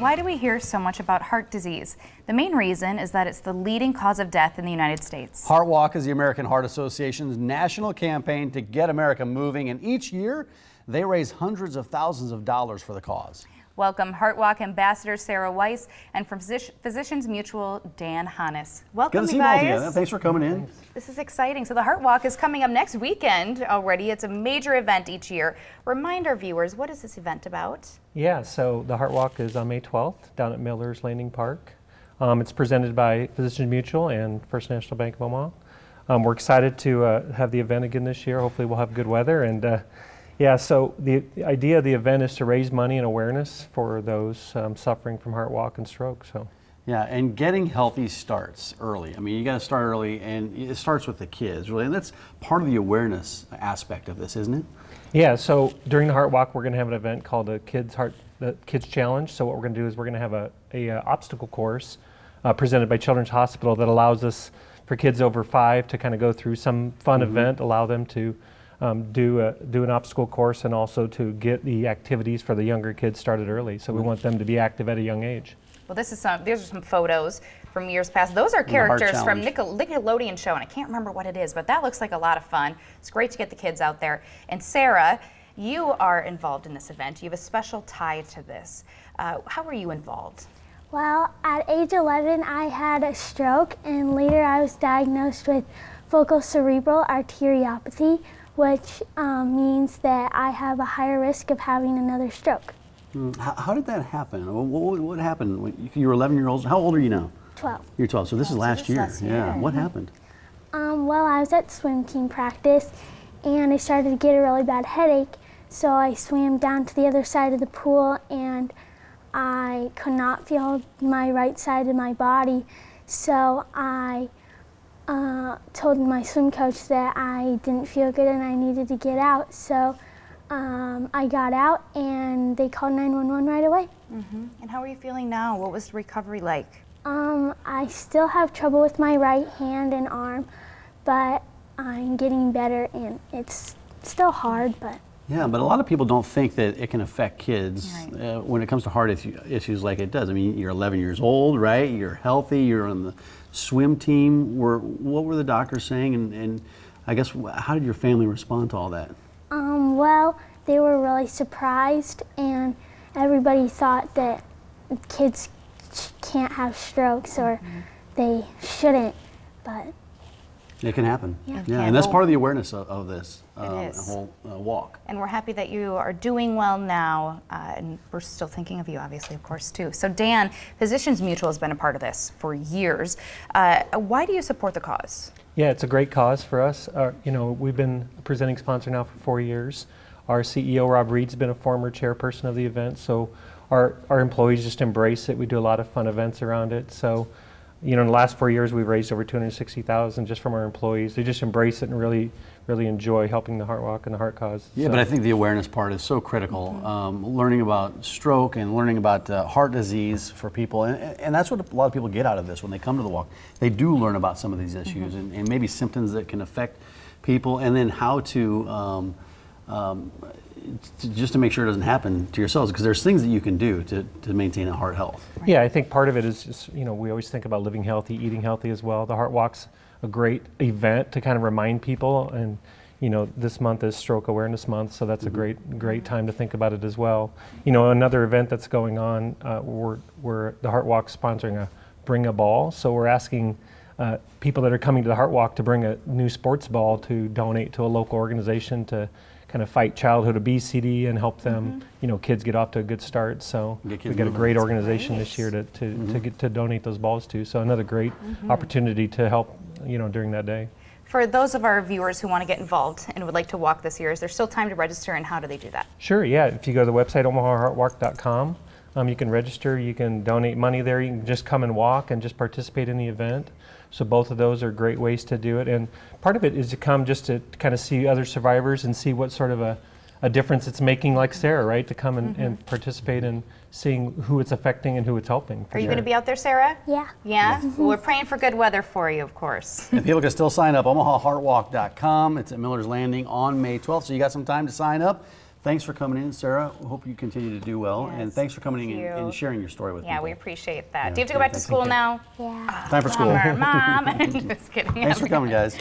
why do we hear so much about heart disease? The main reason is that it's the leading cause of death in the United States. Heart Walk is the American Heart Association's national campaign to get America moving, and each year they raise hundreds of thousands of dollars for the cause. Welcome Heart Walk Ambassador Sarah Weiss and from Physicians Mutual, Dan Hannes. Welcome, Good to see you guys. both of you. Thanks for coming in. This is exciting. So the Heart Walk is coming up next weekend already. It's a major event each year. Remind our viewers, what is this event about? Yeah, so the Heart Walk is on May 12th down at Miller's Landing Park. It's presented by Physicians Mutual and First National Bank of Omaha. We're excited to have the event again this year. Hopefully we'll have good weather. And yeah, so the idea of the event is to raise money and awareness for those suffering from heart walk and stroke. So. Yeah, and getting healthy starts early. I mean, you got to start early, and it starts with the kids, really. And that's part of the awareness aspect of this, isn't it? Yeah, so during the Heart Walk, we're going to have an event called the Kids Challenge. So what we're going to do is we're going to have a obstacle course presented by Children's Hospital that allows us for kids over 5 to kind of go through some fun event, allow them to do an obstacle course, and also to get the activities for the younger kids started early. So we want them to be active at a young age. Well, these are some photos from years past. Those are characters from Nickelodeon show, and I can't remember what it is, but that looks like a lot of fun. It's great to get the kids out there. And Sarah, you are involved in this event. You have a special tie to this. How were you involved? Well, at age 11, I had a stroke, and later I was diagnosed with focal cerebral arteriopathy, which means that I have a higher risk of having another stroke. How did that happen? What happened? When you were 11 years old. How old are you now? 12. You're 12, so this is last year. Yeah. What happened? Well, I was at swim team practice, and I started to get a really bad headache, so I swam down to the other side of the pool, and I could not feel my right side of my body, so I told my swim coach that I didn't feel good and I needed to get out. So I got out and they called 911 right away. And how are you feeling now? What was the recovery like? I still have trouble with my right hand and arm, but I'm getting better, and it's still hard, but. Yeah, but a lot of people don't think that it can affect kids when it comes to heart issues like it does. I mean, you're 11 years old, right? You're healthy, you're on the swim team. What were the doctors saying, and I guess how did your family respond to all that? Well, they were really surprised, and everybody thought that kids can't have strokes, or they shouldn't, but. It can happen. Yeah, and that's part of the awareness of this whole walk. And we're happy that you are doing well now, and we're still thinking of you, obviously, of course, too. So Dan, Physicians Mutual has been a part of this for years. Why do you support the cause? Yeah, it's a great cause for us. You know, we've been a presenting sponsor now for 4 years. Our CEO, Rob Reed's been a former chairperson of the event, so our employees just embrace it. We do a lot of fun events around it. So, you know, in the last 4 years, we've raised over $260,000 just from our employees. They just embrace it and really enjoy helping the Heart Walk and the Heart Cause. Yeah, but I think the awareness part is so critical. Learning about stroke and learning about heart disease for people, and that's what a lot of people get out of this when they come to the walk. They do learn about some of these issues and maybe symptoms that can affect people, and then how to just to make sure it doesn't happen to yourselves, because there's things that you can do to maintain a heart health. Yeah, I think part of it is just, you know, we always think about living healthy, eating healthy as well. The Heart Walk's a great event to kind of remind people, and you know, this month is Stroke Awareness Month, so that's a great time to think about it as well. You know, another event that's going on, we're the Heart Walk's sponsoring a Bring a Ball, so we're asking people that are coming to the Heart Walk to bring a new sports ball to donate to a local organization to kind of fight childhood obesity and help them, you know, kids get off to a good start. So we've got a great organization this year to donate those balls to. So another great opportunity to help, you know, during that day. For those of our viewers who want to get involved and would like to walk this year, is there still time to register, and how do they do that? Sure, yeah. If you go to the website, omahaheartwalk.com, you can register, you can donate money there, you can just come and walk and just participate in the event. So both of those are great ways to do it. And part of it is to come just to kind of see other survivors and see what sort of a difference it's making, like Sarah, right? To come and participate in seeing who it's affecting and who it's helping. Are you going to be out there, Sarah? Yeah. Yeah? Well, we're praying for good weather for you, of course. And people can still sign up, omahaheartwalk.com. It's at Miller's Landing on May 12th, so you got some time to sign up. thanks for coming in, Sarah. We hope you continue to do well. Yes, and thanks for coming in you. and sharing your story with me. Yeah, we appreciate that. Yeah, Do you have to go back to school now? Yeah. Time for school. Bummer, Mom. Just kidding. Thanks for coming, guys.